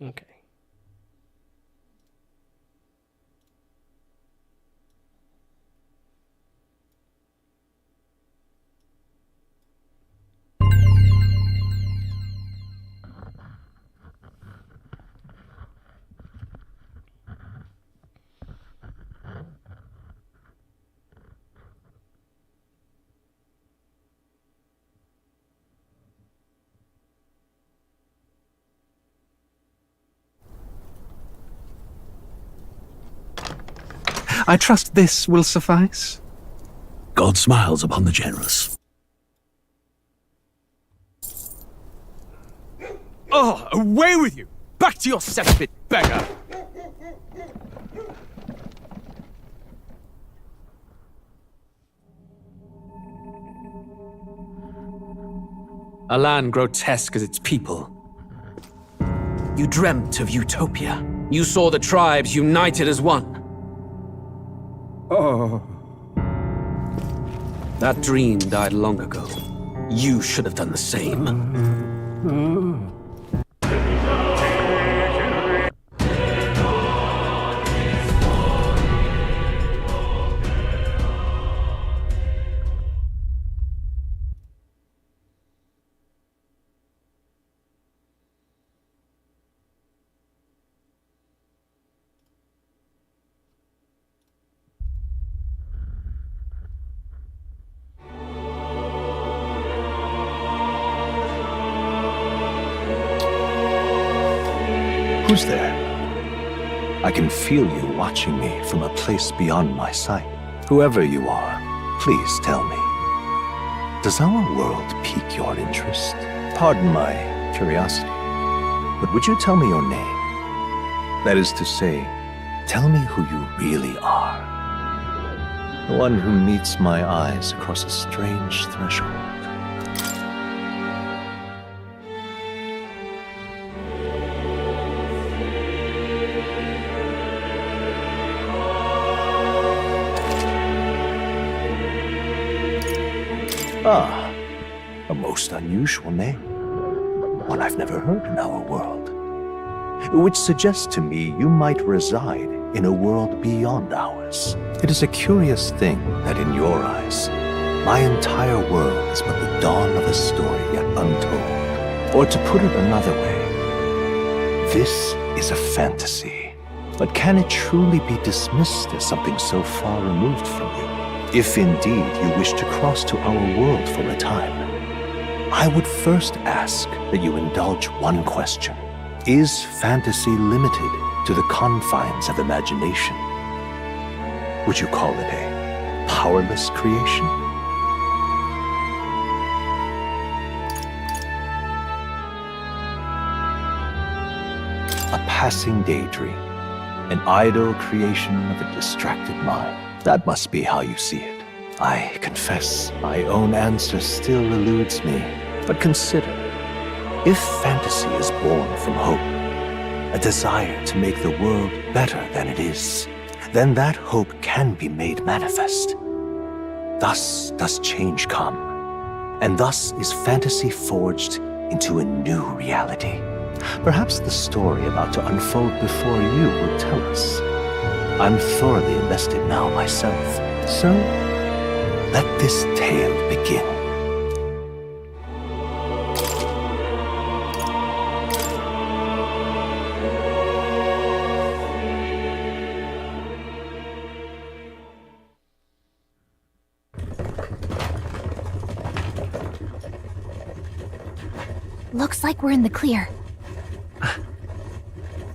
Okay. I trust this will suffice. God smiles upon the generous. Oh, away with you! Back to your cesspit, beggar! A land grotesque as its people. You dreamt of utopia. You saw the tribes united as one. Oh. That dream died long ago. You should have done the same. Who's there? I can feel you watching me from a place beyond my sight. Whoever you are, please tell me. Does our world pique your interest? Pardon my curiosity, but would you tell me your name? That is to say, tell me who you really are. The one who meets my eyes across a strange threshold. Ah, a most unusual name. One I've never heard in our world. Which suggests to me you might reside in a world beyond ours. It is a curious thing that in your eyes, my entire world is but the dawn of a story yet untold. Or to put it another way, this is a fantasy. But can it truly be dismissed as something so far removed from you? If indeed you wish to cross to our world for a time, I would first ask that you indulge one question. Is fantasy limited to the confines of imagination? Would you call it a powerless creation? A passing daydream, an idle creation of a distracted mind. That must be how you see it. I confess, my own answer still eludes me. But consider, if fantasy is born from hope, a desire to make the world better than it is, then that hope can be made manifest. Thus does change come, and thus is fantasy forged into a new reality. Perhaps the story about to unfold before you will tell us. I'm thoroughly invested now myself, so let this tale begin. Looks like we're in the clear.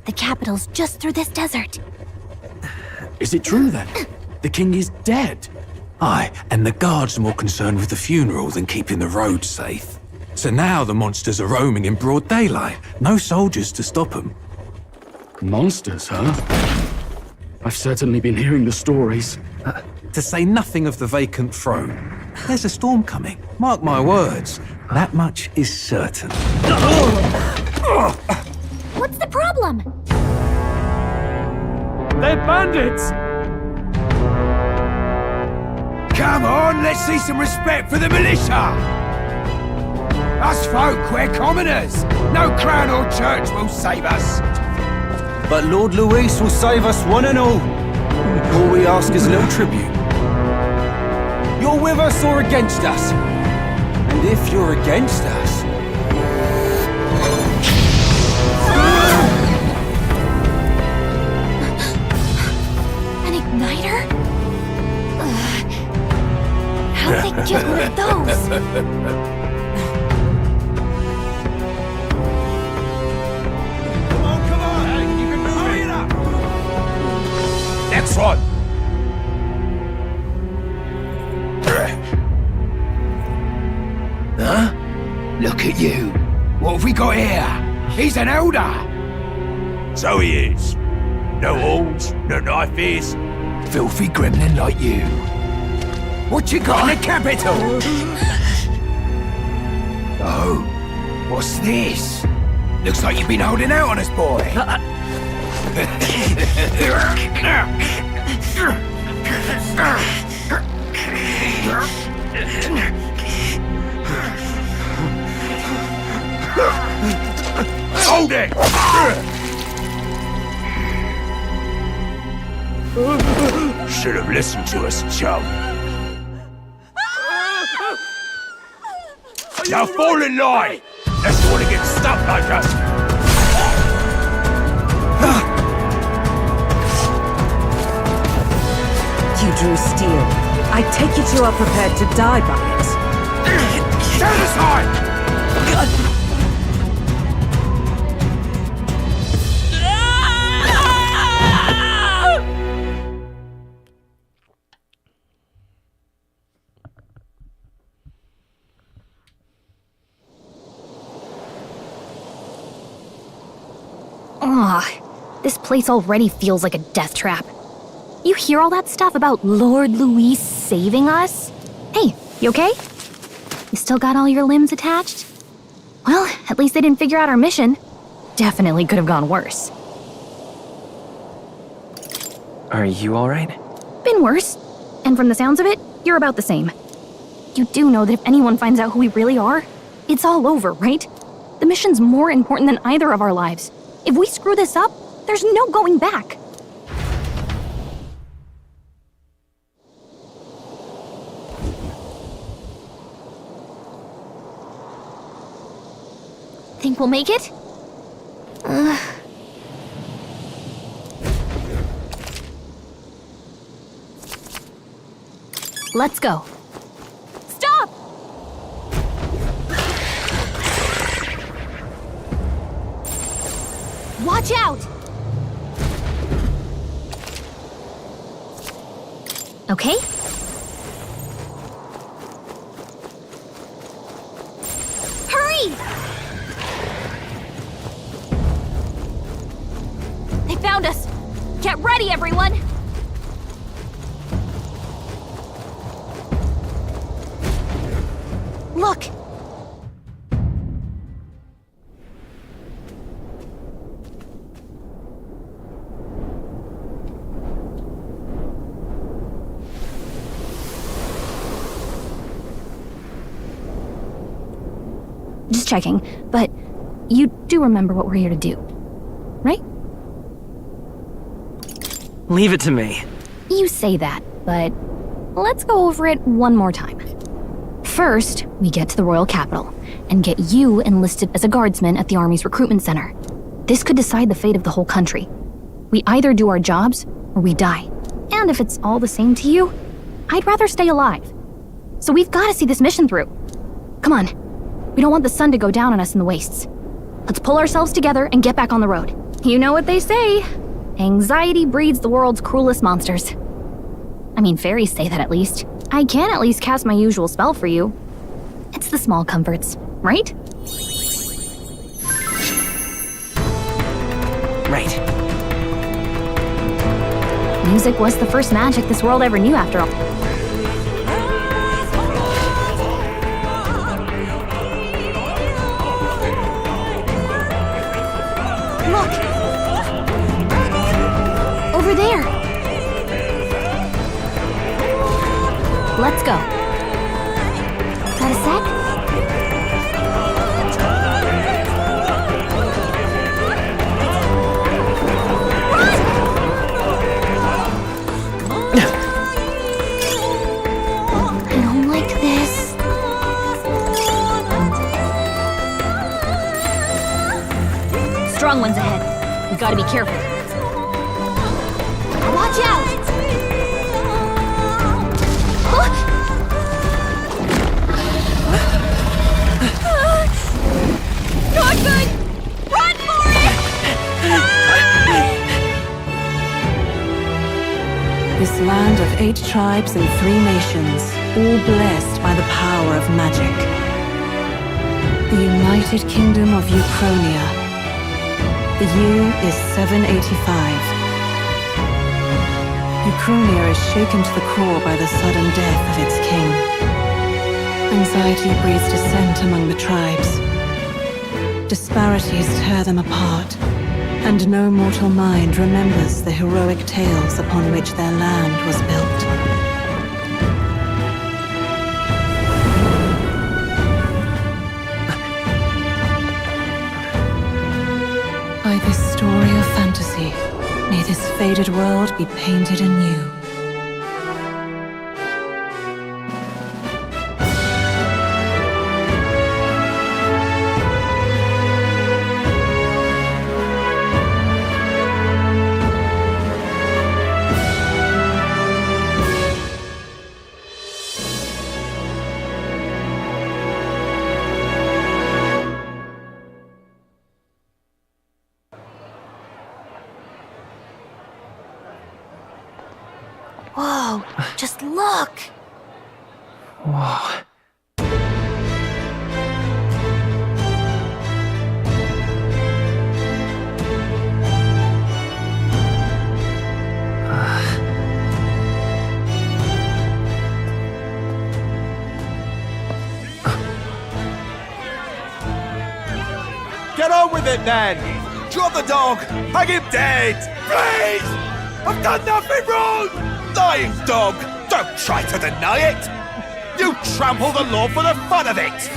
The capital's just through this desert. Is it true then? The king is dead? Aye, and the guards are more concerned with the funeral than keeping the roads safe. So now the monsters are roaming in broad daylight. No soldiers to stop them. Monsters, huh? I've certainly been hearing the stories. To say nothing of the vacant throne. There's a storm coming. Mark my words. That much is certain. What's the problem? They're bandits! Come on, let's see some respect for the militia! Us folk, we're commoners. No crown or church will save us. But Lord Luis will save us one and all. All we ask is a little tribute. You're with us or against us? And if you're against us... An igniter? How'd they get one of those? Come on, hey, you can hurry it up. Next one. Huh? Look at you. What have we got here? He's an elder. So he is. No horns, no knife is. Filthy gremlin like you. What you got in the capital? Oh, what's this? Looks like you've been holding out on us, boy. Hold it! Should have listened to us, chum. Now fall in line! Unless you want to get stuck like us! You drew steel. I take it you are prepared to die by it. Stand aside! This place already feels like a death trap. You hear all that stuff about Lord Luis saving us? Hey, you okay? You still got all your limbs attached? Well, at least they didn't figure out our mission. Definitely could have gone worse. Are you alright? Been worse. And from the sounds of it, you're about the same. You do know that if anyone finds out who we really are, it's all over, right? The mission's more important than either of our lives. If we screw this up, there's no going back. Think we'll make it? Let's go. Stop! Watch out! Okay? Hurry! They found us! Get ready, everyone! Look! Just checking, but you do remember what we're here to do, right? Leave it to me. You say that, but let's go over it one more time. First, we get to the royal capital and get you enlisted as a guardsman at the army's recruitment center. This could decide the fate of the whole country. We either do our jobs or we die. And if it's all the same to you, I'd rather stay alive. So we've got to see this mission through. Come on. We don't want the sun to go down on us in the wastes. Let's pull ourselves together and get back on the road. You know what they say. Anxiety breeds the world's cruelest monsters. I mean, fairies say that at least. I can at least cast my usual spell for you. It's the small comforts, right? Right. Music was the first magic this world ever knew after all. Look! Over there! Let's go. Got a sec? strong ones ahead. We gotta be careful. Watch out! Not good! Run for it! This land of 8 tribes and 3 nations, all blessed by the power of magic. The United Kingdom of Uchronia. The year is 785. Uchronia is shaken to the core by the sudden death of its king. Anxiety breeds dissent among the tribes. Disparities tear them apart, and no mortal mind remembers the heroic tales upon which their land was built. By this story of fantasy, may this faded world be painted anew. Whoa, just look! Whoa. Get on with it, then! Drop the dog! Hang him dead! Please! I've done nothing wrong! Lying dog! Don't try to deny it! You trample the law for the fun of it!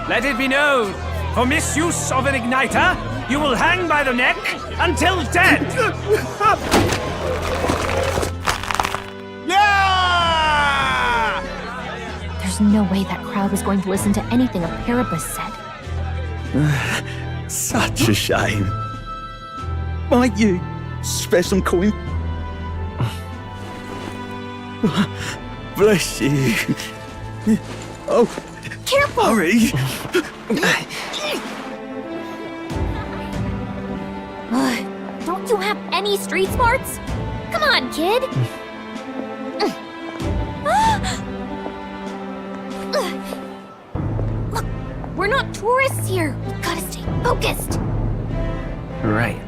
Let it be known, for misuse of an igniter, you will hang by the neck until dead! Yeah! There's no way that crowd was going to listen to anything a Paribus said. Such a shame. Might you spare some coin? Bless you. Oh, Careful! hurry. Don't you have any street smarts? Come on, kid! Look, we're not tourists here. We gotta stay focused. Right.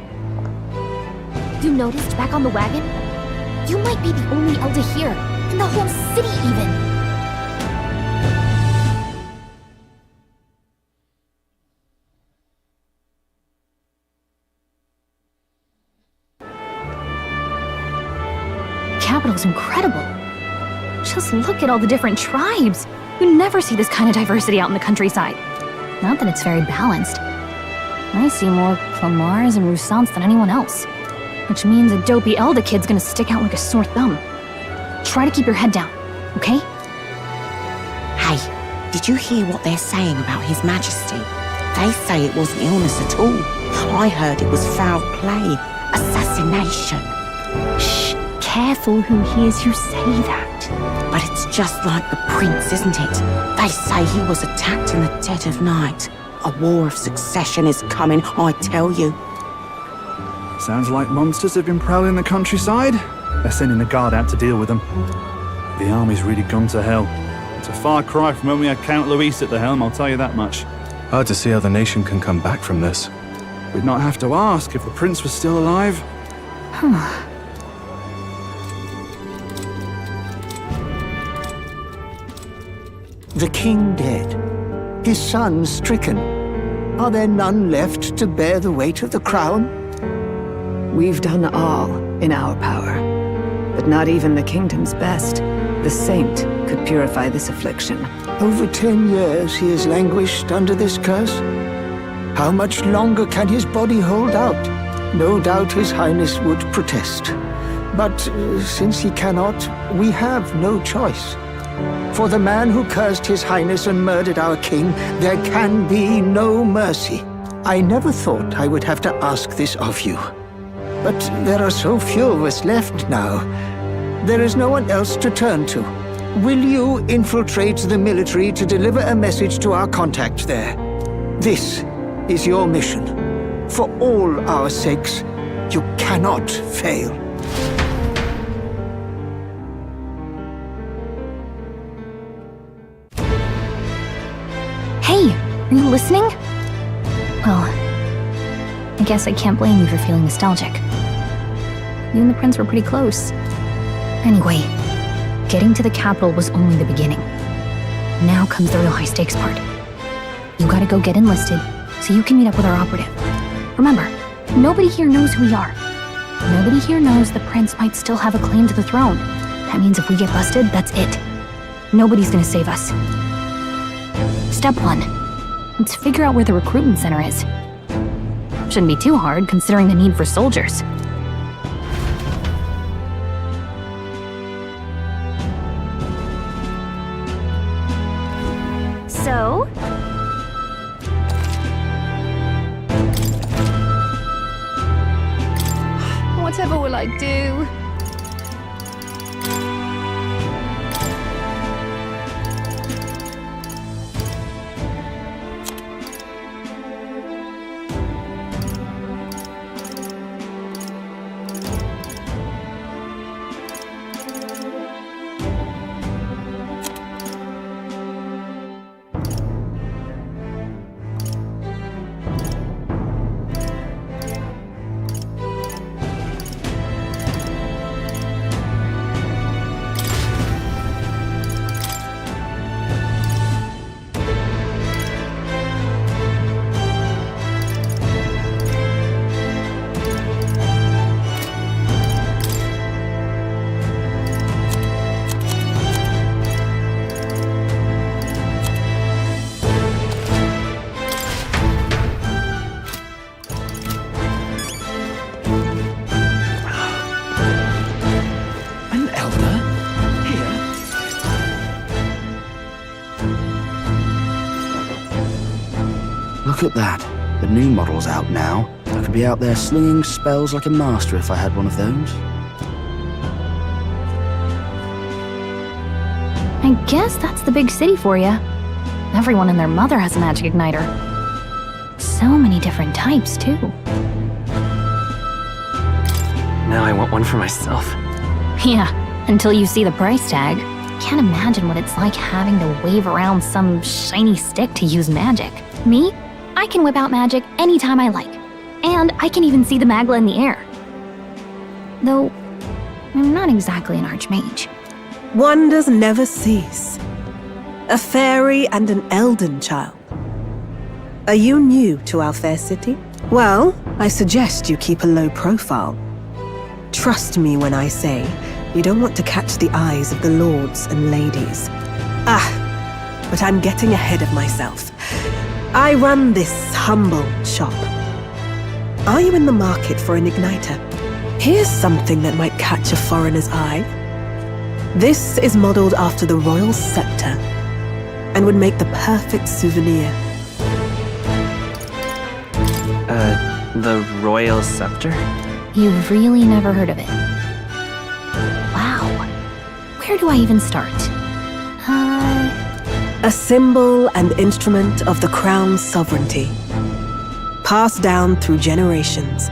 You noticed back on the wagon? You might be the only elder here, in the whole city even. Capital's incredible. Just look at all the different tribes. You never see this kind of diversity out in the countryside. Not that it's very balanced. I see more Clamars and Roussants than anyone else. Which means a dopey Elder kid's gonna stick out like a sore thumb. Try to keep your head down, okay? Hey, did you hear what they're saying about His Majesty? They say it wasn't illness at all. I heard it was foul play, assassination. Shh, careful who hears you say that. But it's just like the prince, isn't it? They say he was attacked in the dead of night. A war of succession is coming, I tell you. Sounds like monsters have been prowling the countryside. They're sending the guard out to deal with them. The army's really gone to hell. It's a far cry from when we had Count Luis at the helm, I'll tell you that much. Hard to see how the nation can come back from this. We'd not have to ask if the prince was still alive. The king dead, his son stricken. Are there none left to bear the weight of the crown? We've done all in our power, but not even the kingdom's best, the saint, could purify this affliction. Over 10 years he has languished under this curse. How much longer can his body hold out? No doubt his highness would protest. But since he cannot, we have no choice. For the man who cursed his highness and murdered our king, there can be no mercy. I never thought I would have to ask this of you. But there are so few of us left now. There is no one else to turn to. Will you infiltrate the military to deliver a message to our contact there? This is your mission. For all our sakes, you cannot fail. Hey, are you listening? Well, I guess I can't blame you for feeling nostalgic. You and the prince were pretty close. Anyway, getting to the capital was only the beginning. Now comes the real high-stakes part. You gotta go get enlisted, so you can meet up with our operative. Remember, nobody here knows who we are. Nobody here knows the prince might still have a claim to the throne. That means if we get busted, that's it. Nobody's gonna save us. Step 1. Let's figure out where the recruitment center is. Shouldn't be too hard, considering the need for soldiers. So? Whatever will I do? Look at that. The new model's out now. I could be out there slinging spells like a master if I had one of those. I guess that's the big city for you. Everyone and their mother has a magic igniter. So many different types, too. Now I want one for myself. Yeah, until you see the price tag. Can't imagine what it's like having to wave around some shiny stick to use magic. Me? I can whip out magic anytime I like. And I can even see the magla in the air. Though, I'm not exactly an archmage. Wonders never cease. A fairy and an elden child. Are you new to our fair city? Well, I suggest you keep a low profile. Trust me when I say you don't want to catch the eyes of the lords and ladies. But I'm getting ahead of myself. I run this humble shop. Are you in the market for an igniter? Here's something that might catch a foreigner's eye. This is modeled after the royal scepter and would make the perfect souvenir. The royal scepter? You've really never heard of it. Wow. Where do I even start? A symbol and instrument of the crown's sovereignty. Passed down through generations.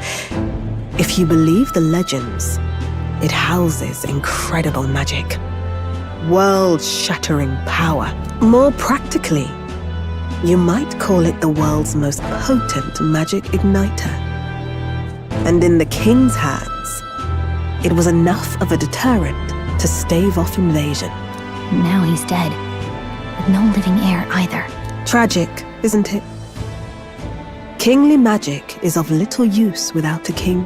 If you believe the legends, it houses incredible magic. World-shattering power. More practically, you might call it the world's most potent magic igniter. And in the king's hands, it was enough of a deterrent to stave off invasion. Now he's dead. With no living heir either. Tragic, isn't it? Kingly magic is of little use without a king.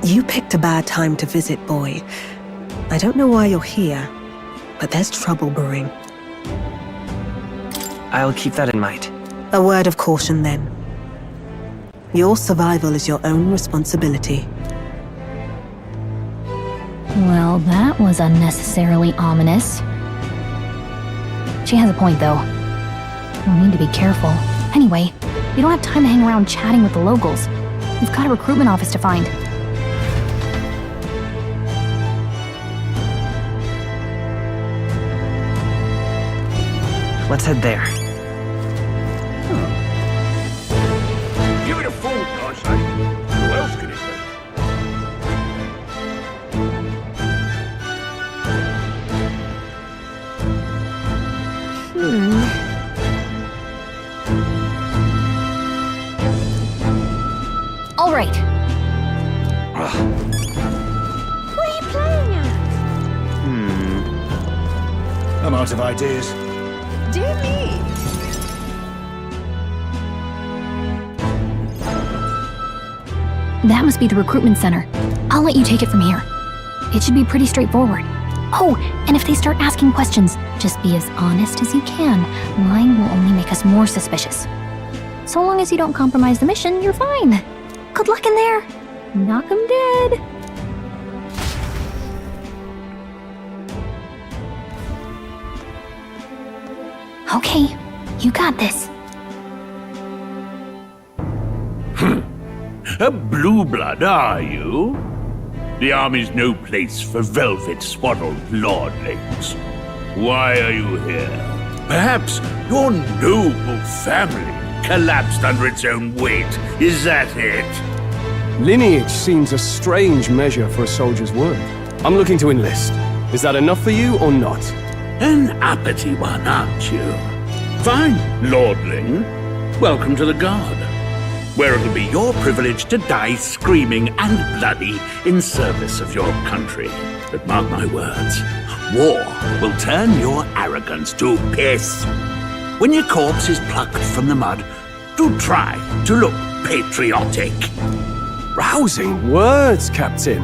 You picked a bad time to visit, boy. I don't know why you're here, but there's trouble brewing. I'll keep that in mind. A word of caution, then. Your survival is your own responsibility. Well, that was unnecessarily ominous. She has a point, though. We'll need to be careful. Anyway, We don't have time to hang around chatting with the locals. We've got a recruitment office to find. Let's head there. Give it a fool, I say. Who else could it be? All right. What are you playing at? I'm out of ideas. Dear me. That must be the recruitment center. I'll let you take it from here. It should be pretty straightforward. Oh, and if they start asking questions, just be as honest as you can. Lying will only make us more suspicious. So long as you don't compromise the mission, you're fine. Good luck in there. Knock 'em dead. Okay, you got this. A blue blood, are you? The army's no place for velvet-swaddled lordlings. Why are you here? Perhaps your noble family collapsed under its own weight. Is that it? Lineage seems a strange measure for a soldier's worth. I'm looking to enlist. Is that enough for you or not? An uppity one, aren't you? Fine, lordling. Welcome to the Guard, where it'll be your privilege to die screaming and bloody in service of your country. But mark my words, war will turn your arrogance to piss. When your corpse is plucked from the mud, do try to look patriotic. Rousing words, Captain.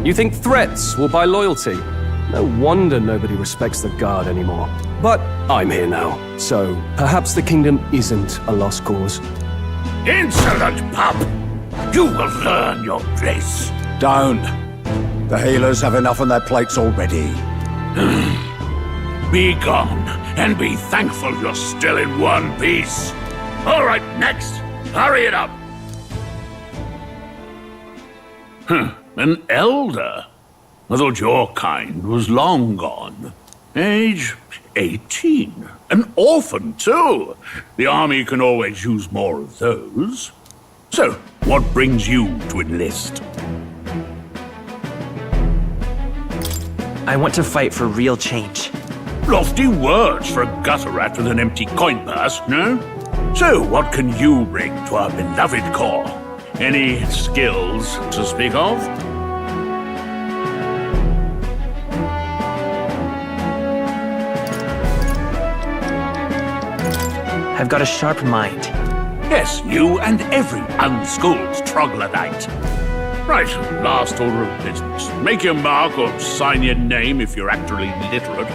You think threats will buy loyalty? No wonder nobody respects the Guard anymore. But I'm here now, so perhaps the kingdom isn't a lost cause. Insolent pup! You will learn your place. Don't. The healers have enough on their plates already. Be gone, and be thankful you're still in one piece. All right, next. Hurry it up. An elder? I thought your kind was long gone. Age 18. An orphan, too. The army can always use more of those. So, what brings you to enlist? I want to fight for real change. Lofty words for a gutter rat with an empty coin purse, no? So, what can you bring to our beloved corps? Any skills to speak of? I've got a sharp mind. Yes, you and every unschooled troglodyte. Right, last order of business. Make your mark or sign your name if you're actually literate.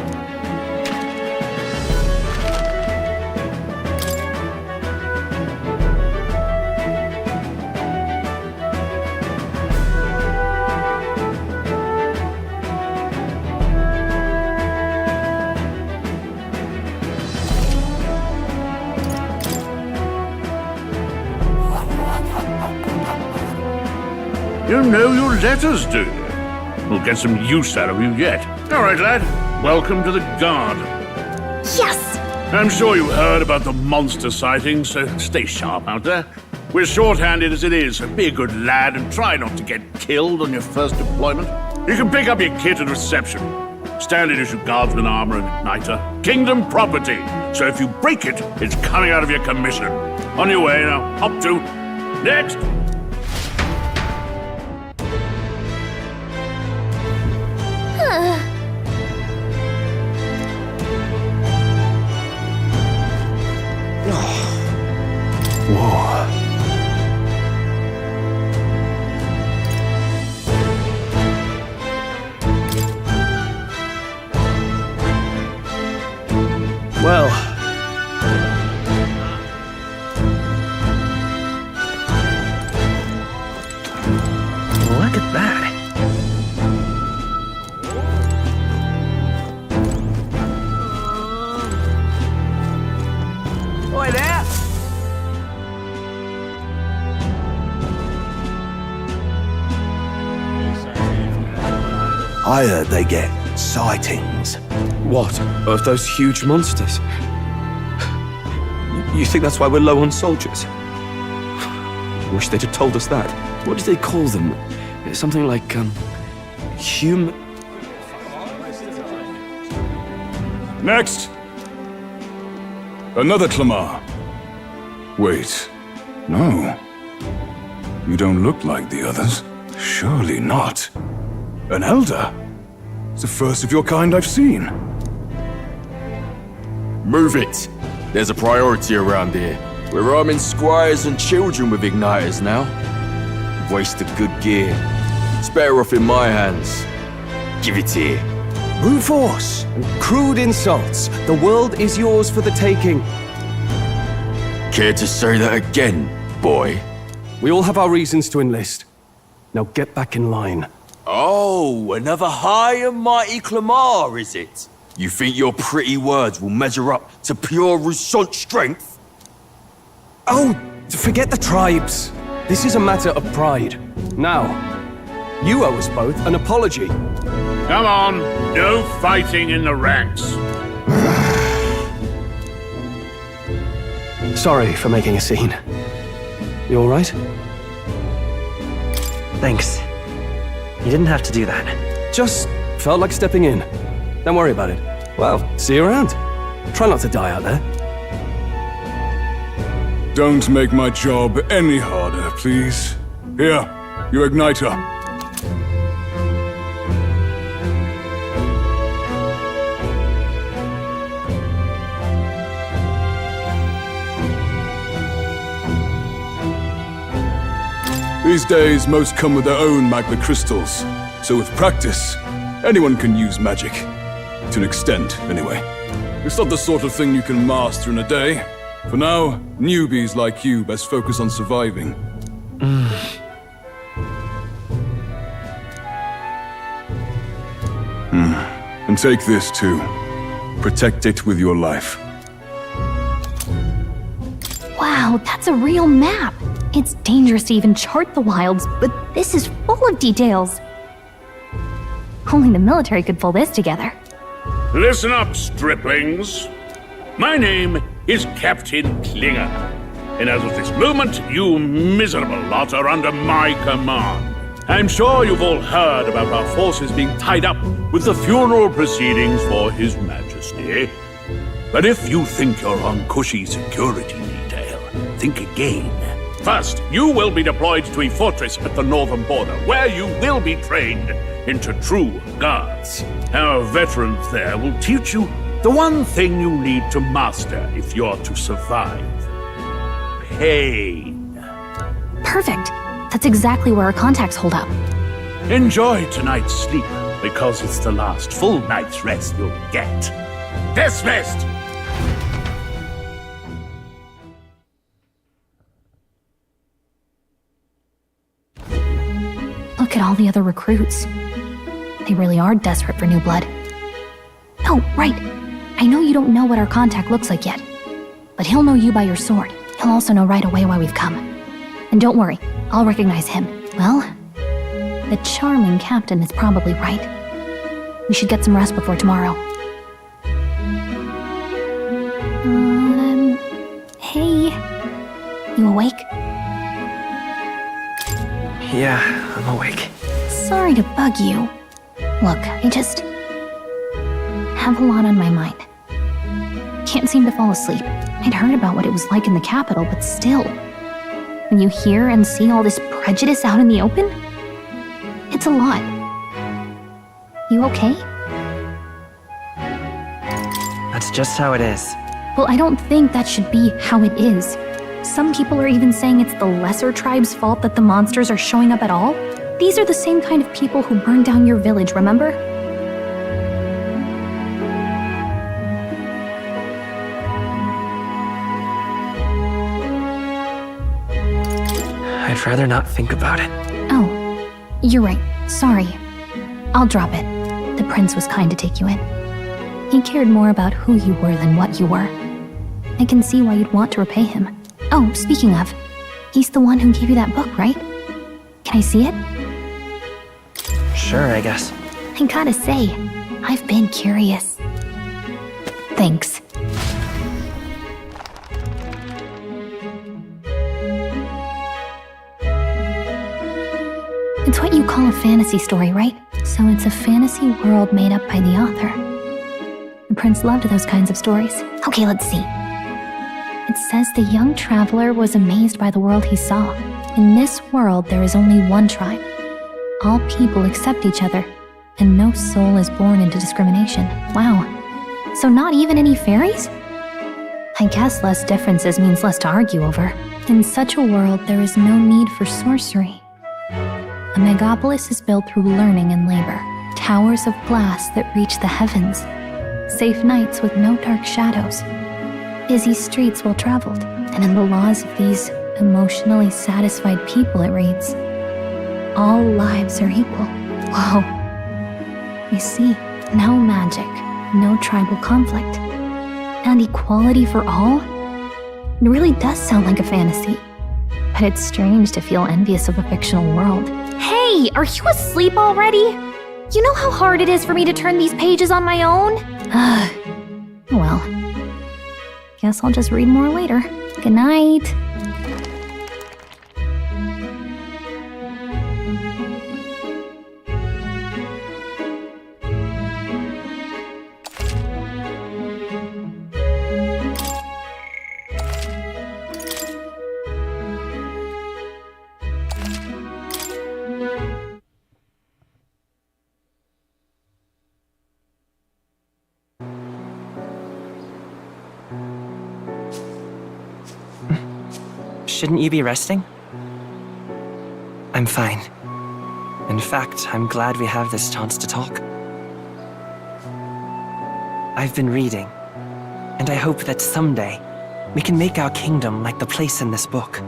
You know your letters, do you? We'll get some use out of you yet. All right, lad. Welcome to the Guard. Yes! I'm sure you heard about the monster sightings, so stay sharp out there. We're short-handed as it is, so be a good lad and try not to get killed on your first deployment. You can pick up your kit at reception. Standard issue guardsman armor and igniter. Kingdom property, so if you break it, it's coming out of your commission. On your way now. Up to. Next! Well, look at that. I heard they get sightings. What? Of those huge monsters? You think that's why we're low on soldiers? I wish they'd have told us that. What do they call them? Something like, human... Next! Another Clamar. Wait, no. You don't look like the others. Surely not. An elder? It's the first of your kind I've seen. Move it! There's a priority around here. We're arming squires and children with igniters now. Waste of good gear. It's better off in my hands. Give it here. Brute force and crude insults. The world is yours for the taking. Care to say that again, boy? We all have our reasons to enlist. Now get back in line. Oh, another high and mighty Clamar, is it? You think your pretty words will measure up to pure Rousseau strength? Oh, forget the tribes. This is a matter of pride. Now, you owe us both an apology. Come on, no fighting in the ranks. Sorry for making a scene. You all right? Thanks. You didn't have to do that. Just felt like stepping in. Don't worry about it. Well, see you around. Try not to die out there. Don't make my job any harder, please. Here, your igniter. These days, most come with their own magma crystals. So with practice, anyone can use magic. To an extent, anyway. It's not the sort of thing you can master in a day. For now, newbies like you best focus on surviving. And take this too. Protect it with your life. Wow, that's a real map. It's dangerous to even chart the wilds, but this is full of details. Only the military could pull this together. Listen up, striplings. My name is Captain Klinger, and as of this moment, you miserable lot are under my command. I'm sure you've all heard about our forces being tied up with the funeral proceedings for His Majesty. But if you think you're on cushy security detail, think again. First, you will be deployed to a fortress at the northern border, where you will be trained into true guards. Our veterans there will teach you the one thing you need to master if you're to survive. Pain. Perfect. That's exactly where our contacts hold up. Enjoy tonight's sleep, because it's the last full night's rest you'll get. Dismissed! Look at all the other recruits. They really are desperate for new blood. Oh, right. I know you don't know what our contact looks like yet, but he'll know you by your sword. He'll also know right away why we've come. And don't worry, I'll recognize him. Well, the charming captain is probably right. We should get some rest before tomorrow. Hey. You awake? Yeah, I'm awake. Sorry to bug you. Look, I just have a lot on my mind. Can't seem to fall asleep. I'd heard about what it was like in the capital, but still. When you hear and see all this prejudice out in the open, it's a lot. You okay? That's just how it is. Well, I don't think that should be how it is. Some people are even saying it's the lesser tribe's fault that the monsters are showing up at all. These are the same kind of people who burned down your village, remember? I'd rather not think about it. Oh, you're right. Sorry. I'll drop it. The prince was kind to take you in. He cared more about who you were than what you were. I can see why you'd want to repay him. Oh, speaking of, he's the one who gave you that book, right? Can I see it? Sure, I guess. I gotta say, I've been curious. Thanks. It's what you call a fantasy story, right? So it's a fantasy world made up by the author. The prince loved those kinds of stories. Okay, let's see. It says the young traveler was amazed by the world he saw. In this world, there is only one tribe. All people accept each other, and no soul is born into discrimination. Wow. So not even any fairies? I guess less differences means less to argue over. In such a world, there is no need for sorcery. A megapolis is built through learning and labor. Towers of glass that reach the heavens. Safe nights with no dark shadows. Busy streets well traveled. And in the laws of these emotionally satisfied people, it reads, all lives are equal. Whoa. You see, no magic, no tribal conflict, and equality for all? It really does sound like a fantasy. But it's strange to feel envious of a fictional world. Hey, are you asleep already? You know how hard it is for me to turn these pages on my own? Well, guess I'll just read more later. Good night. Shouldn't you be resting? I'm fine. In fact, I'm glad we have this chance to talk. I've been reading, and I hope that someday we can make our kingdom like the place in this book.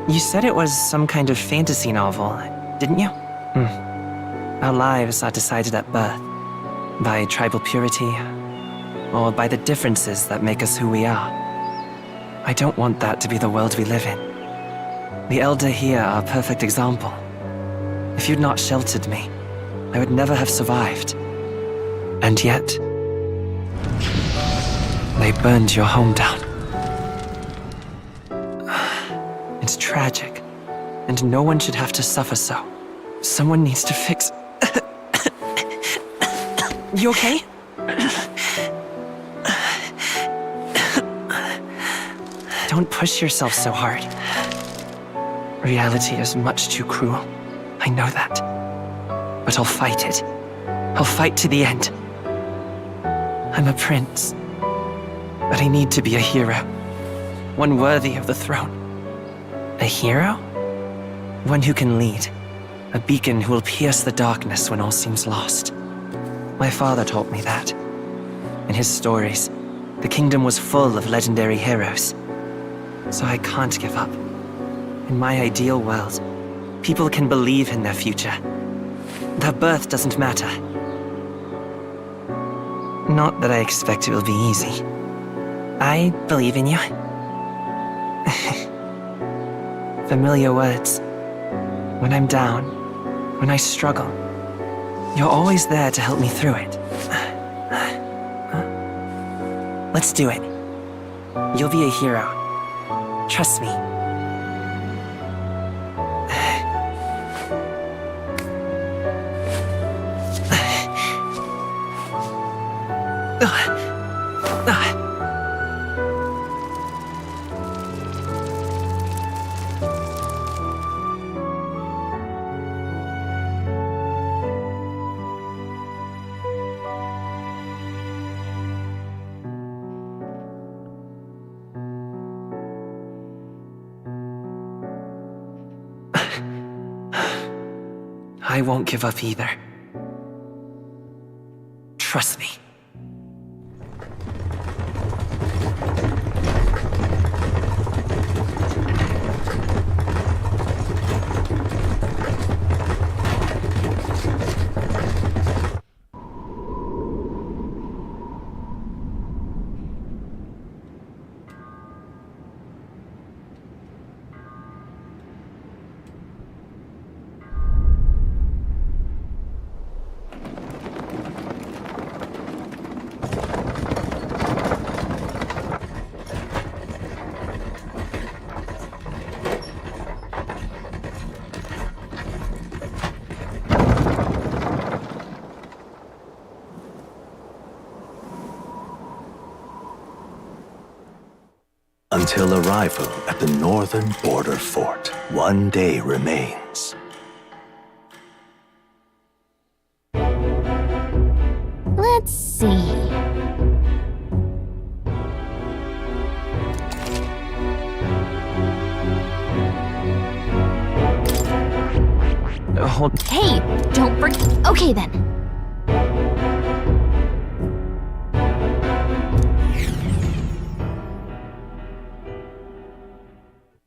You said it was some kind of fantasy novel, didn't you? Our lives are decided at birth, by tribal purity, or by the differences that make us who we are. I don't want that to be the world we live in. The Elder here are a perfect example. If you'd not sheltered me, I would never have survived. And yet, they burned your home down. It's tragic, and no one should have to suffer so. Someone needs to fix... You okay? Don't push yourself so hard. Reality is much too cruel. I know that. But I'll fight it. I'll fight to the end. I'm a prince. But I need to be a hero. One worthy of the throne. A hero? One who can lead. A beacon who will pierce the darkness when all seems lost. My father taught me that. In his stories, the kingdom was full of legendary heroes. So I can't give up. In my ideal world, people can believe in their future. Their birth doesn't matter. Not that I expect it will be easy. I believe in you. Familiar words. When I'm down, when I struggle, you're always there to help me through it. Let's do it. You'll be a hero. Trust me. I won't give up either. Trust me. Until arrival at the northern border fort, one day remains. Let's see. Hey, don't forget. Okay then.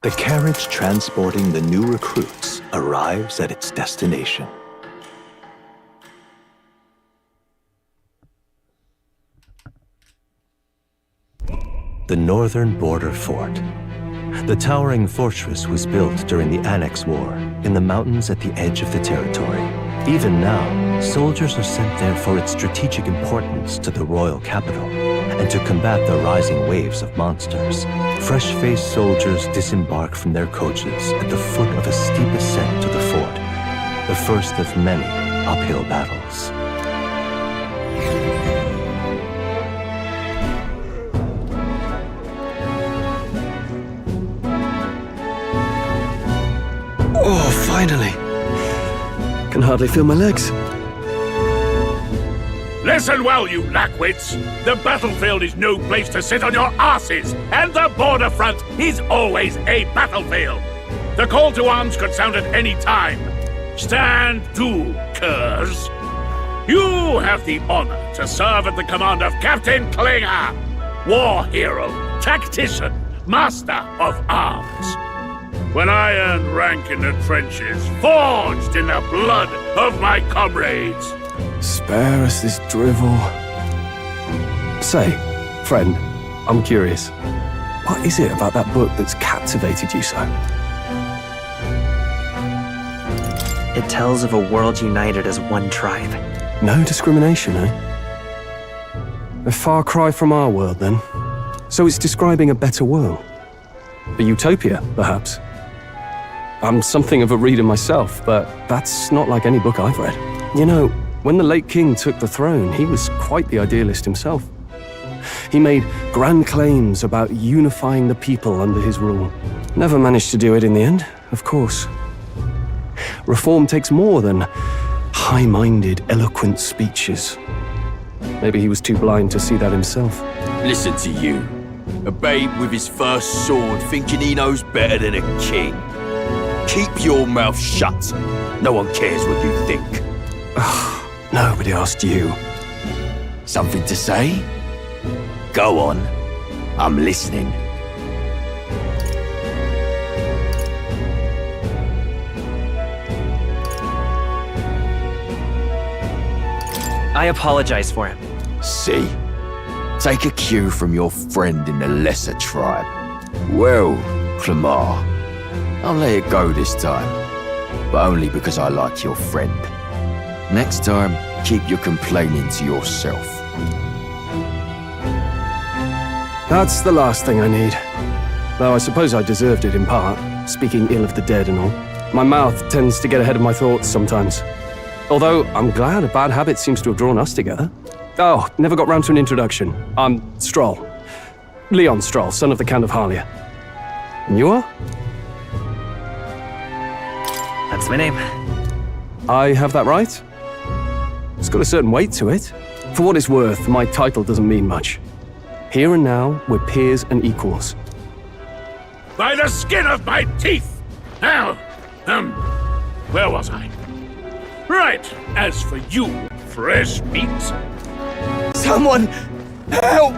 The carriage transporting the new recruits arrives at its destination. The northern border fort. The towering fortress was built during the Annex War in the mountains at the edge of the territory. Even now, soldiers are sent there for its strategic importance to the royal capital and to combat the rising waves of monsters. Fresh-faced soldiers disembark from their coaches at the foot of a steep ascent to the fort, the first of many uphill battles. Oh, finally. Can hardly feel my legs. Listen well, you lackwits. The battlefield is no place to sit on your asses, and the border front is always a battlefield. The call to arms could sound at any time. Stand to, curs. You have the honor to serve at the command of Captain Klinger, war hero, tactician, master of arms. When I earned rank in the trenches, forged in the blood of my comrades. Spare us this drivel. Say, friend, I'm curious. What is it about that book that's captivated you so? It tells of a world united as one tribe. No discrimination, eh? A far cry from our world, then. So it's describing a better world. A utopia, perhaps. I'm something of a reader myself, but that's not like any book I've read. You know, when the late king took the throne, he was quite the idealist himself. He made grand claims about unifying the people under his rule. Never managed to do it in the end, of course. Reform takes more than high-minded, eloquent speeches. Maybe he was too blind to see that himself. Listen to you. A babe with his first sword thinking he knows better than a king. Keep your mouth shut. No one cares what you think. Nobody asked you. Something to say? Go on. I'm listening. I apologize for him. See? Take a cue from your friend in the lesser tribe. Well, Clemar, I'll let it go this time, but only because I like your friend. Next time, keep your complaining to yourself. That's the last thing I need. Though I suppose I deserved it in part, speaking ill of the dead and all. My mouth tends to get ahead of my thoughts sometimes. Although, I'm glad a bad habit seems to have drawn us together. Oh, never got round to an introduction. I'm Stroll. Leon Stroll, son of the Count of Harlia. And you are? That's my name. I have that right? It's got a certain weight to it. For what it's worth, my title doesn't mean much. Here and now, we're peers and equals. By the skin of my teeth! Now, where was I? Right, as for you, fresh meat. Someone, help!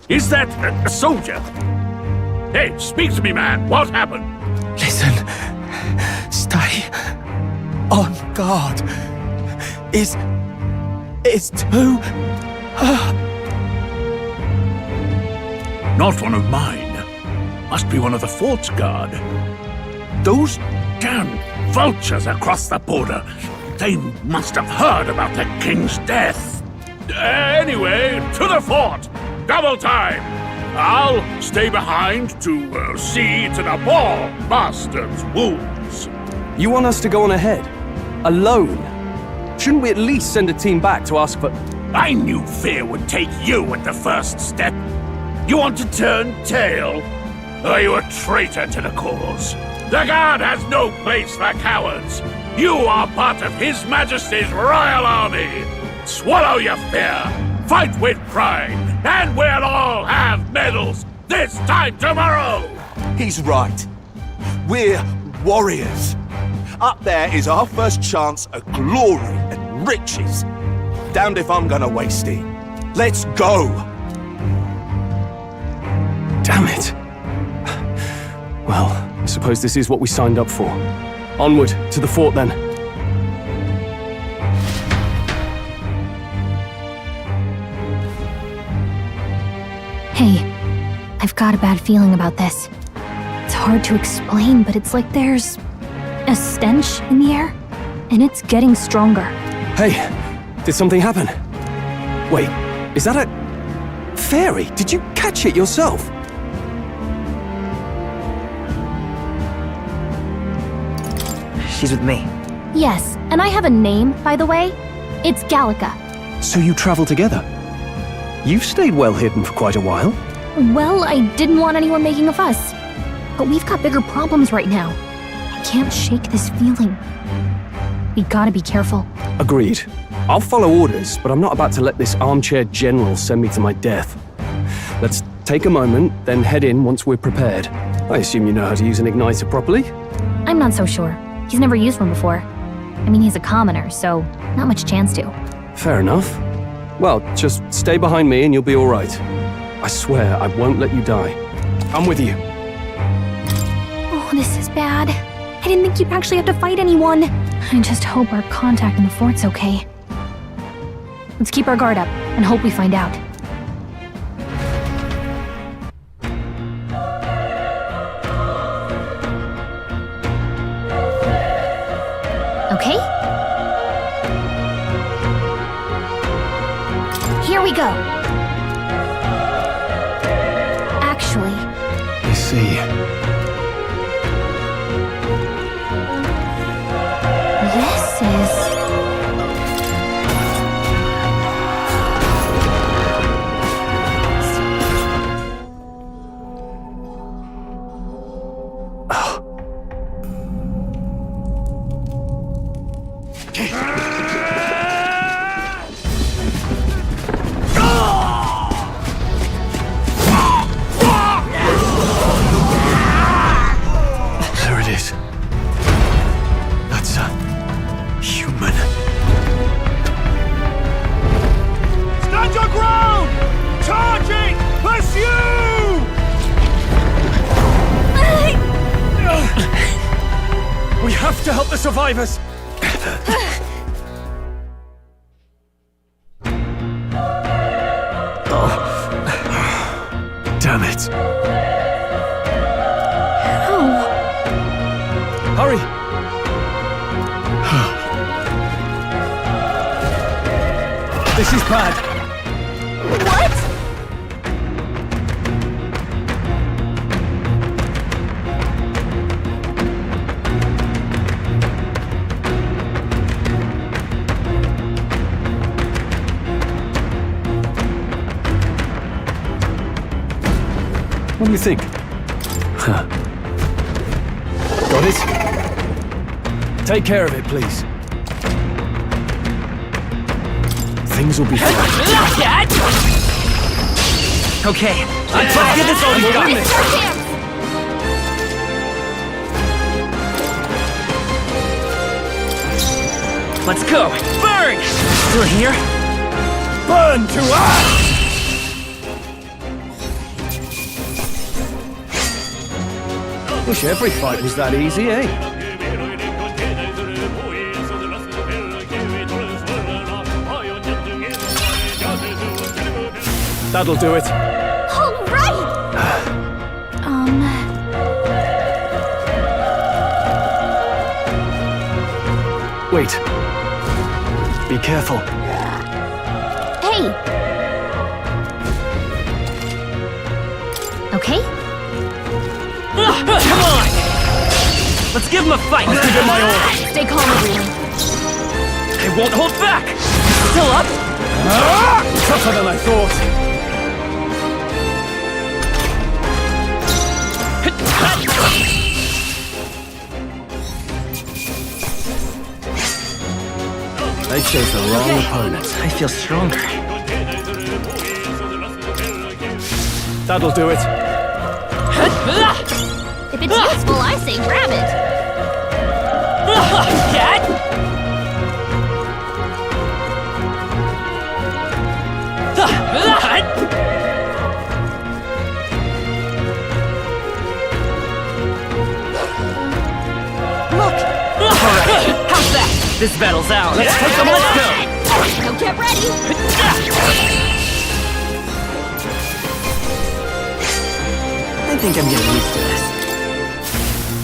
Is that a soldier? Hey, speak to me, man. What happened? Listen. Stay on guard. It's too... Not one of mine. Must be one of the fort's guard. Those damn vultures across the border. They must have heard about the king's death. Anyway, to the fort. Double time. I'll stay behind to see to the poor bastard's wounds. You want us to go on ahead? Alone? Shouldn't we at least send a team back to ask for... I knew fear would take you at the first step. You want to turn tail? Are you a traitor to the cause? The Guard has no place for cowards. You are part of His Majesty's Royal Army. Swallow your fear, fight with pride, and we'll all have medals this time tomorrow! He's right. We're warriors. Up there is our first chance at glory and riches. Damned if I'm gonna waste it. Let's go! Damn it. Well, I suppose this is what we signed up for. Onward, to the fort then. Hey, I've got a bad feeling about this. It's hard to explain, but it's like there's a stench in the air, and it's getting stronger. Hey, did something happen? Wait, is that a fairy? Did you catch it yourself? She's with me. Yes, and I have a name, by the way. It's Gallica. So you travel together? You've stayed well hidden for quite a while. Well, I didn't want anyone making a fuss. But we've got bigger problems right now. I can't shake this feeling. We gotta be careful. Agreed. I'll follow orders, but I'm not about to let this armchair general send me to my death. Let's take a moment, then head in once we're prepared. I assume you know how to use an igniter properly? I'm not so sure. He's never used one before. I mean, he's a commoner, so not much chance to. Fair enough. Well, just stay behind me and you'll be all right. I swear I won't let you die. I'm with you. Oh, this is bad. I didn't think you'd actually have to fight anyone. I just hope our contact in the fort's okay. Let's keep our guard up and hope we find out. Okay? Here we go. Actually... I see. This is... There it is. That's a human. Stand your ground! Charging! Pursue! We have to help the survivors! Damn it. How? Hurry! This is bad. What? What do you think? Huh. Got it? Take care of it, please. Things will be fine. Okay, let's give this all we got. Let's go. Burn! Still here? Burn to ash! Wish every fight was that easy, eh? That'll do it. All right! Wait. Be careful. Hey! Okay? Come on! Let's give him a fight! I'll give it my all. Stay calm, everyone. I won't hold back! Still up? Tougher than I thought. They chose the wrong opponent. I feel stronger. That'll do it. If it's useful, I say grab it. Look! Alright, how's that? This battle's ours. Let's take them, let's go! Now get ready. I think I'm getting used to this.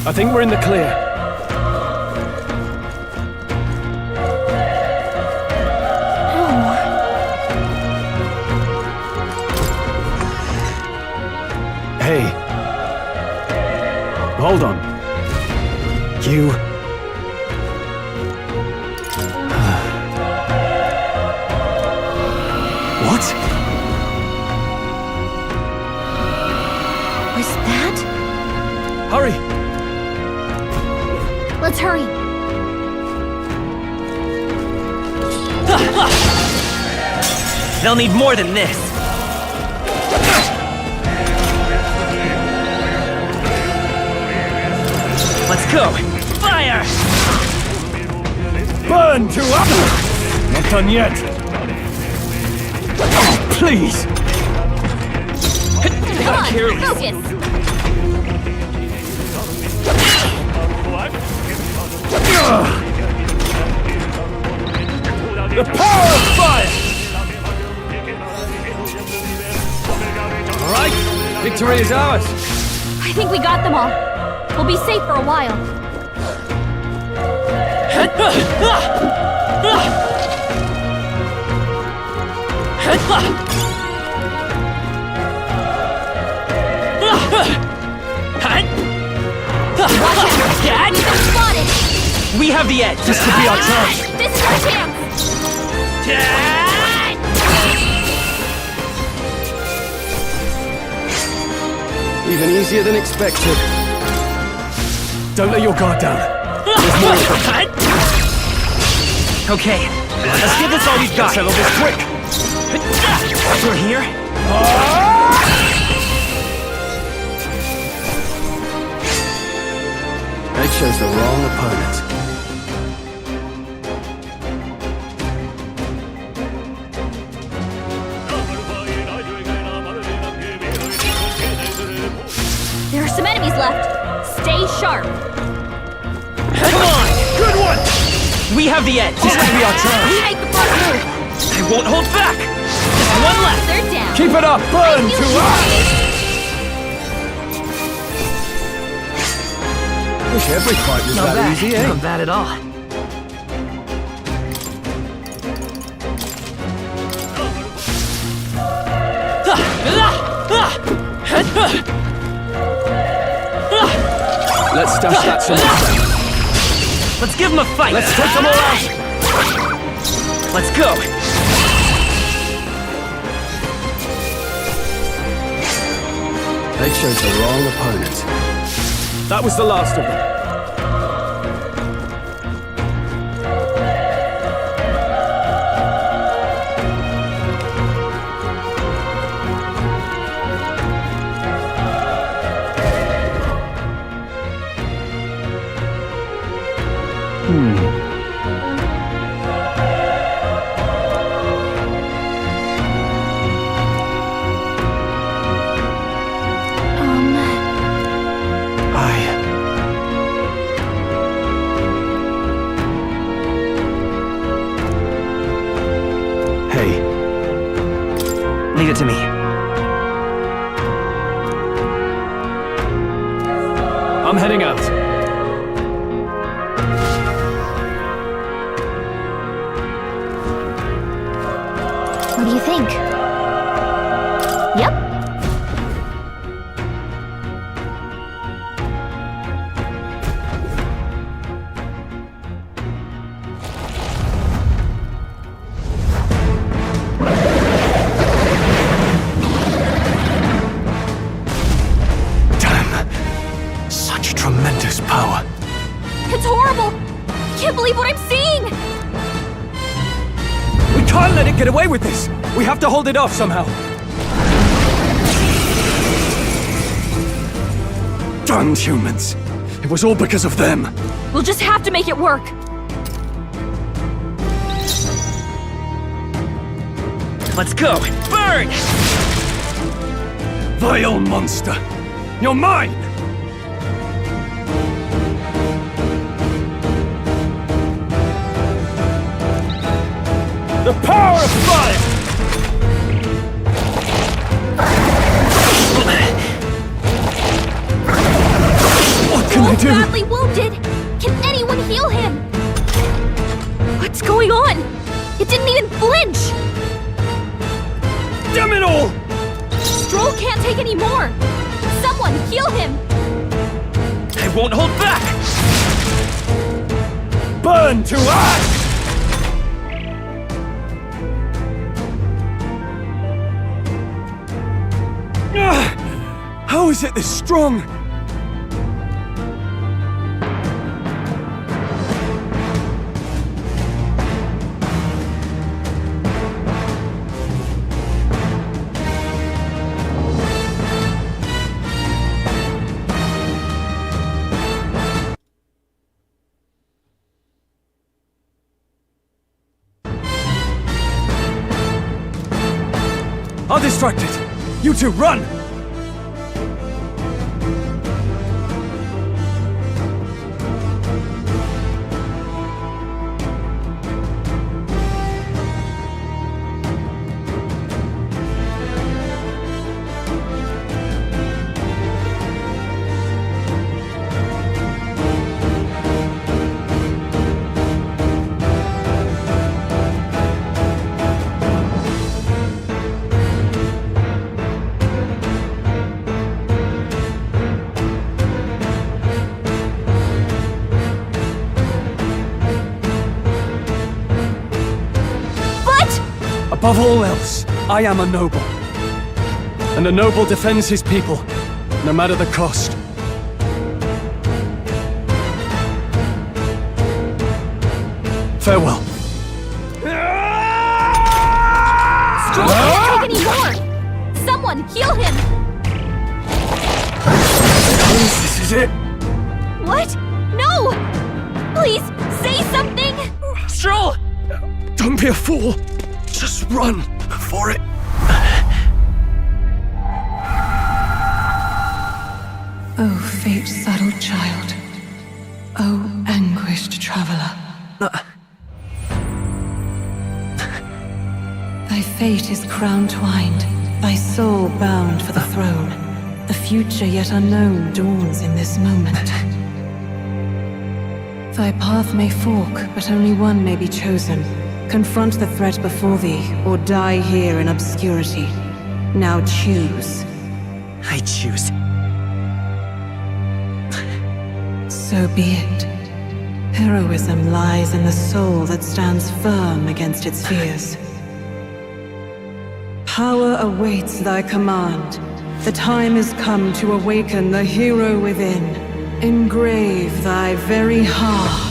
I think we're in the clear. Hey. Hold on. You... What? Was that? Hurry! Let's hurry. They'll need more than this. Let's go! Fire! Burn to up! Not done yet. Oh, please! Come on, focus. The power of fire! All right, victory is ours. I think we got them all. We'll be safe for a while. We have the edge. This could be our chance. This is our chance. Even easier than expected. Don't let your guard down. There's more of them. Okay, let's give this all we've got. Settle this quick. We're here. They chose the wrong opponent. There are some enemies left. Stay sharp. Come on! Good one! We have the edge. This could be our chance. We make the first move. I won't hold back. Just one left. They're down. Keep it up! Burn to us! Wish every fight was Not that bad. easy, eh? Not bad at all. Let's stash that somewhere. Let's give them a fight. Let's take them all out. Let's go. They chose the wrong opponent. That was the last of them. Hey. Leave it to me. I'm heading out. What do you think? Yep. can't get away with this! We have to hold it off somehow! Damned humans! It was all because of them! We'll just have to make it work. Let's go! Burn! Vile monster! You're mine! The power of fire! What can I do? Badly wounded. Can anyone heal him? What's going on? It didn't even flinch. Damn it all! Stroll can't take any more. Someone heal him. I won't hold back! Burn to ash! How is it this strong? I'll distract it! You two, run! Above all else, I am a noble. And a noble defends his people, no matter the cost. Farewell. Stroll can't take any more. Someone heal him. This is it. What? No! Please, say something! Stroll! Don't be a fool. Just run for it. Oh, fate-saddled child. Oh, anguished traveler. Thy fate is crown-twined, thy soul bound for the throne. A future yet unknown dawns in this moment. Thy path may fork, but only one may be chosen. Confront the threat before thee, or die here in obscurity. Now choose. I choose. So be it. Heroism lies in the soul that stands firm against its fears. Power awaits thy command. The time is come to awaken the hero within. Engrave thy very heart.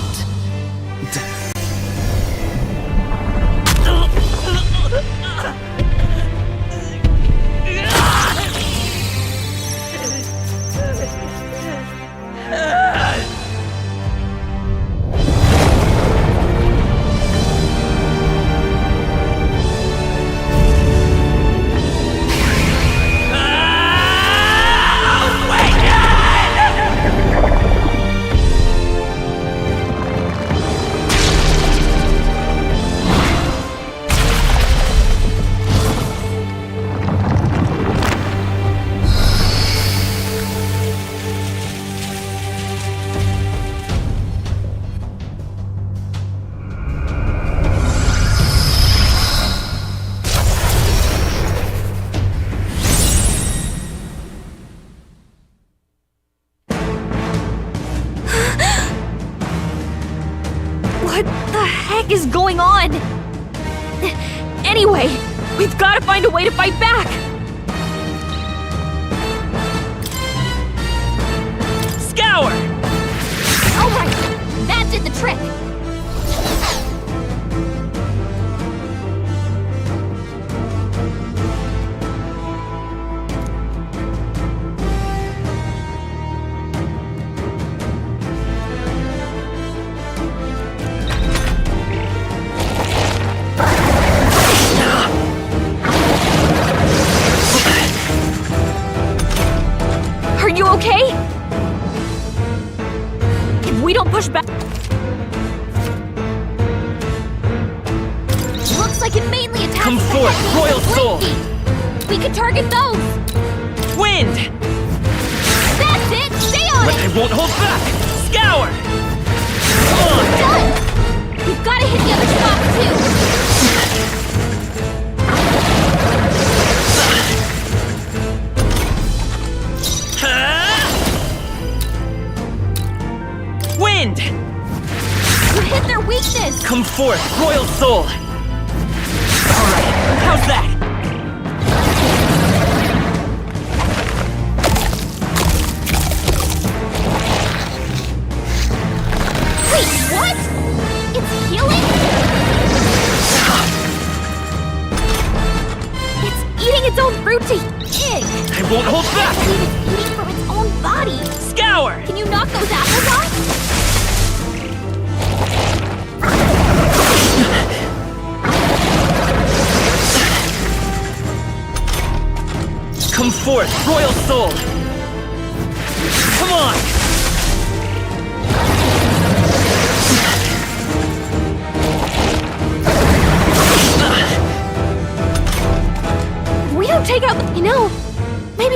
What is going on? Anyway, we've got to find a way to fight back! Scour! Alright, that did the trick! push back. Looks like it mainly attacks Come the forth, heavy Royal blade Soul. feet. We could target those. Wind! That's it. Stay on But it. I won't hold back! Scour! Come on! Done. We've got to hit the other spots too. Wind! You hit their weakness. Come forth, Royal Soul! Alright, how's that? Wait, what? It's healing? It's eating its own fruit to egg. I won't hold back! I believe it's eating from its own body. Scour! Can you knock those apples off? Come forth, Royal Soul! Come on! If we don't take out the... maybe...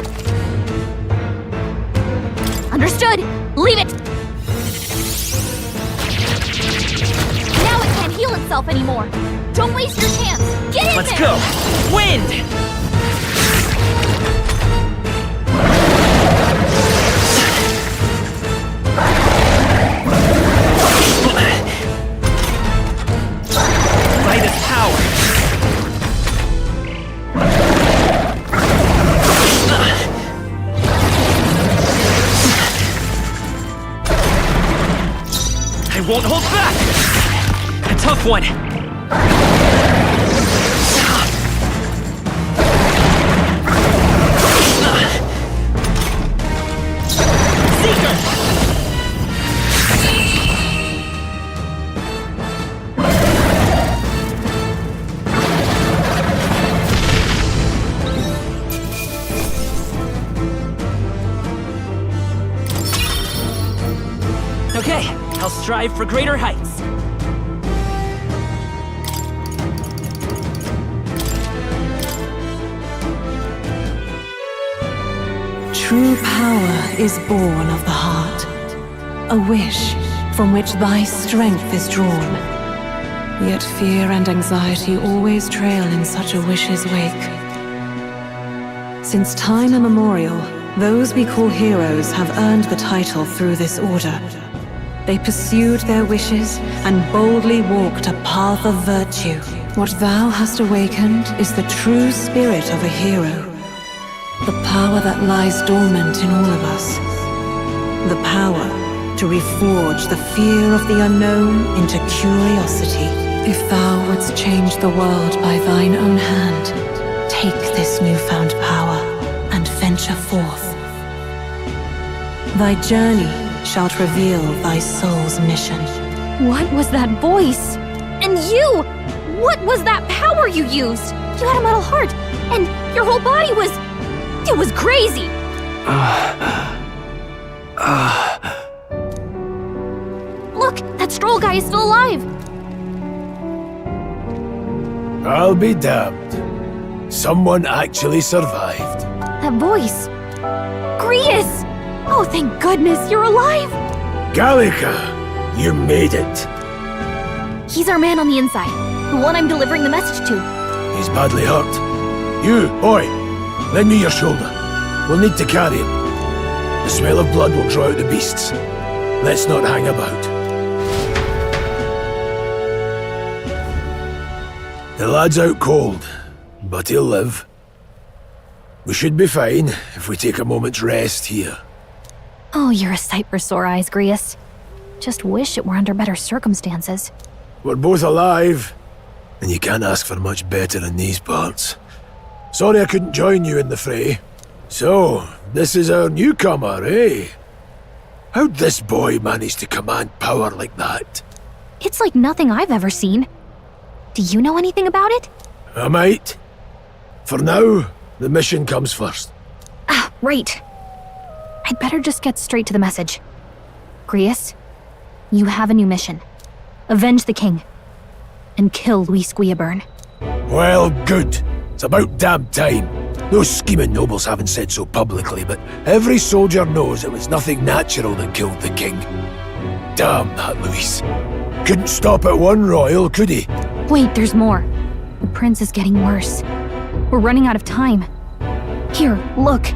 Understood. Leave it. Now it can't heal itself anymore. Don't waste your chance. Get in Let's there. go! Wind! Light is power! I won't hold back! A tough one! Okay, I'll strive for greater heights. True power is born of the heart, a wish from which thy strength is drawn. Yet fear and anxiety always trail in such a wish's wake. Since time immemorial, those we call heroes have earned the title through this order. They pursued their wishes and boldly walked a path of virtue. What thou hast awakened is the true spirit of a hero. The power that lies dormant in all of us. The power to reforge the fear of the unknown into curiosity. If thou wouldst change the world by thine own hand, take this newfound power and venture forth. Thy journey shalt reveal thy soul's mission. What was that voice? And you! What was that power you used? You had a metal heart, and your whole body was... It was crazy! Look, that Stroll guy is still alive! I'll be damned. Someone actually survived. That voice... Grius! Oh, thank goodness, you're alive! Gallica, you made it. He's our man on the inside, the one I'm delivering the message to. He's badly hurt. You, boy, lend me your shoulder. We'll need to carry him. The smell of blood will draw out the beasts. Let's not hang about. The lad's out cold, but he'll live. We should be fine if we take a moment's rest here. Oh, you're a sight for sore eyes, Grius. Just wish it were under better circumstances. We're both alive, and you can't ask for much better in these parts. Sorry I couldn't join you in the fray. So, this is our newcomer, eh? How'd this boy manage to command power like that? It's like nothing I've ever seen. Do you know anything about it? I might. For now, the mission comes first. Ah, right. I'd better just get straight to the message. Grius, You have a new mission. Avenge the king. And kill Luis Guillaburn. Well, good. It's about damn time. Those scheming nobles haven't said so publicly, but every soldier knows it was nothing natural that killed the king. Damn that Luis. Couldn't stop at one royal, could he? Wait, there's more. The prince is getting worse. We're running out of time. Here, look.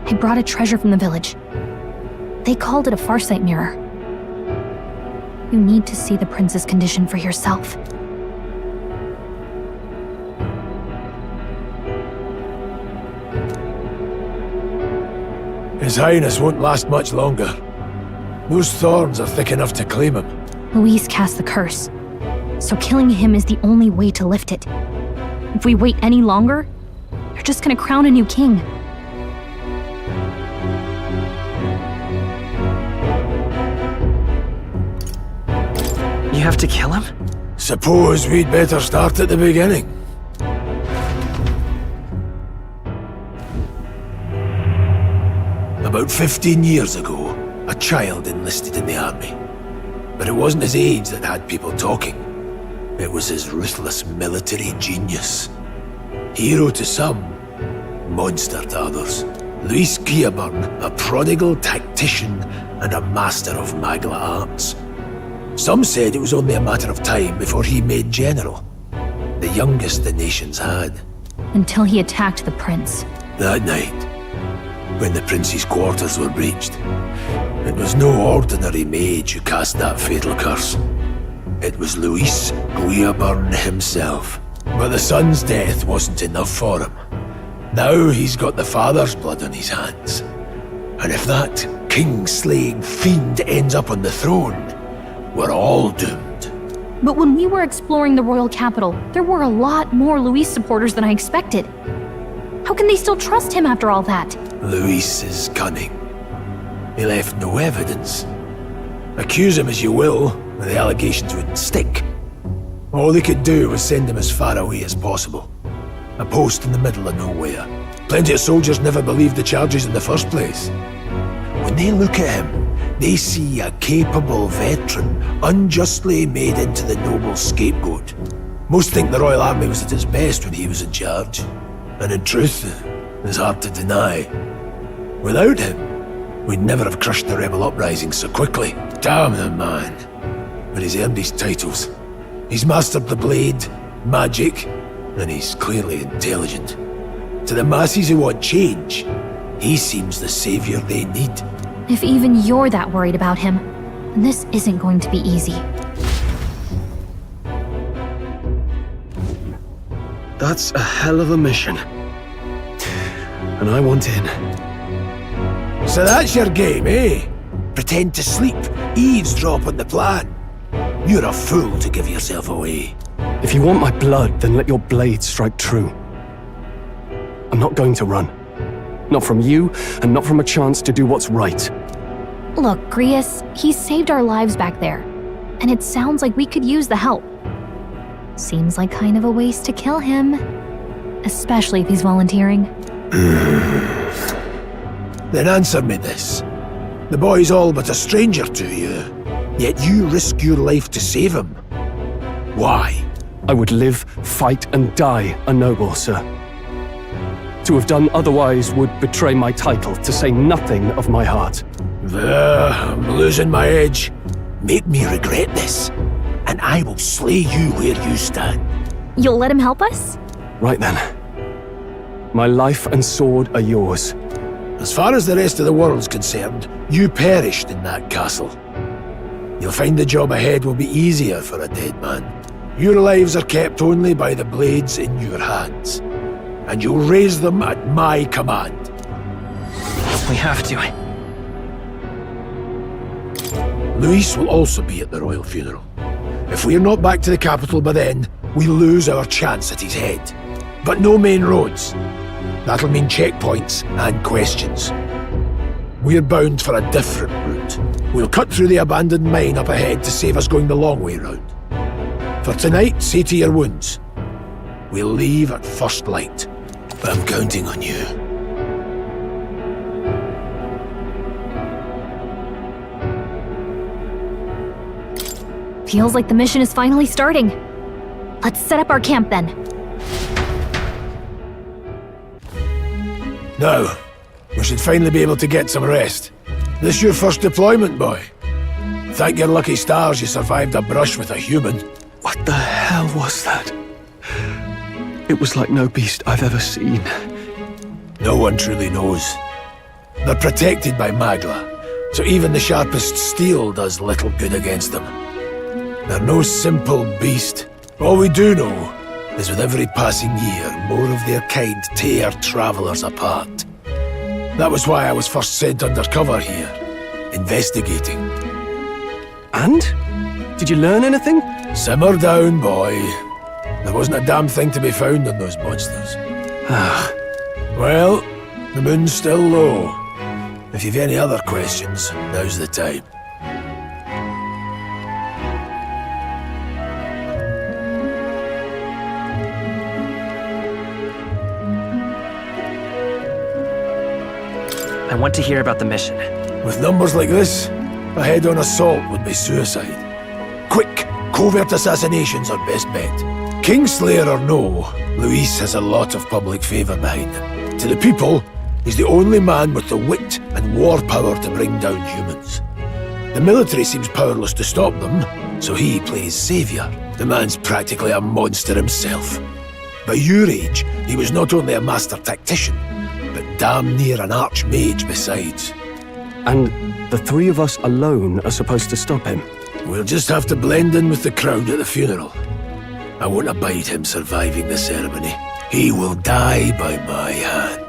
I brought a treasure from the village. They called it a farsight mirror. You need to see the prince's condition for yourself. His Highness won't last much longer. Those thorns are thick enough to claim him. Luis cast the curse, so killing him is the only way to lift it. If we wait any longer, you're just gonna crown a new king. You have to kill him? Suppose we'd better start at the beginning. About 15 years ago, a child enlisted in the army. But it wasn't his age that had people talking. It was his ruthless military genius. Hero to some, monster to others. Luis Guillaburn, a prodigal tactician and a master of Magla arts. Some said it was only a matter of time before he made general. The youngest the nations had. Until he attacked the prince. That night, when the prince's quarters were breached, it was no ordinary mage who cast that fatal curse. It was Luis Guillaburn himself. But the son's death wasn't enough for him. Now he's got the father's blood on his hands. And if that king-slaying fiend ends up on the throne, we're all doomed. But when we were exploring the royal capital, there were a lot more Luis supporters than I expected. How can they still trust him after all that? Luis is cunning. He left no evidence. Accuse him as you will, the allegations wouldn't stick. All they could do was send him as far away as possible. A post in the middle of nowhere. Plenty of soldiers never believed the charges in the first place. When they look at him, they see a capable veteran unjustly made into the noble scapegoat. Most think the Royal Army was at its best when he was in charge. And in truth, it's hard to deny. Without him, we'd never have crushed the rebel uprising so quickly. Damn the man. But he's earned his titles. He's mastered the blade, magic, and he's clearly intelligent. To the masses who want change, he seems the savior they need. If even you're that worried about him, then this isn't going to be easy. That's a hell of a mission. And I want in. So that's your game, eh? Pretend to sleep, eavesdrop on the plan. You're a fool to give yourself away. If you want my blood, then let your blade strike true. I'm not going to run. Not from you, and not from a chance to do what's right. Look, Grius, he saved our lives back there. And it sounds like we could use the help. Seems like kind of a waste to kill him. Especially if he's volunteering. Then answer me this. The boy's all but a stranger to you, yet you risk your life to save him. Why? I would live, fight, and die a noble, sir. To have done otherwise would betray my title, to say nothing of my heart. I'm losing my edge. Make me regret this, and I will slay you where you stand. You'll let him help us? Right then. My life and sword are yours. As far as the rest of the world's concerned, you perished in that castle. You'll find the job ahead will be easier for a dead man. Your lives are kept only by the blades in your hands, and you'll raise them at my command. We have to. Luis will also be at the royal funeral. If we're not back to the capital by then, we lose our chance at his head. But no main roads. That'll mean checkpoints and questions. We're bound for a different route. We'll cut through the abandoned mine up ahead to save us going the long way round. For tonight, see to your wounds. We'll leave at first light. I'm counting on you. Feels like the mission is finally starting. Let's set up our camp then. Now, we should finally be able to get some rest. This your first deployment, boy? Thank your lucky stars you survived a brush with a human. What the hell was that? It was like no beast I've ever seen. No one truly knows. They're protected by Magla, so even the sharpest steel does little good against them. They're no simple beast. All we do know is with every passing year, more of their kind tear travelers apart. That was why I was first sent undercover here, investigating. And? Did you learn anything? Simmer down, boy. There wasn't a damn thing to be found on those monsters. Well, the moon's still low. If you've any other questions, now's the time. I want to hear about the mission. With numbers like this, a head-on assault would be suicide. Quick, covert assassinations are best bet. Kingslayer or no, Luis has a lot of public favour behind him. To the people, he's the only man with the wit and war power to bring down humans. The military seems powerless to stop them, so he plays saviour. The man's practically a monster himself. By your age, he was not only a master tactician, but damn near an archmage besides. And the three of us alone are supposed to stop him? We'll just have to blend in with the crowd at the funeral. I won't abide him surviving the ceremony. He will die by my hand.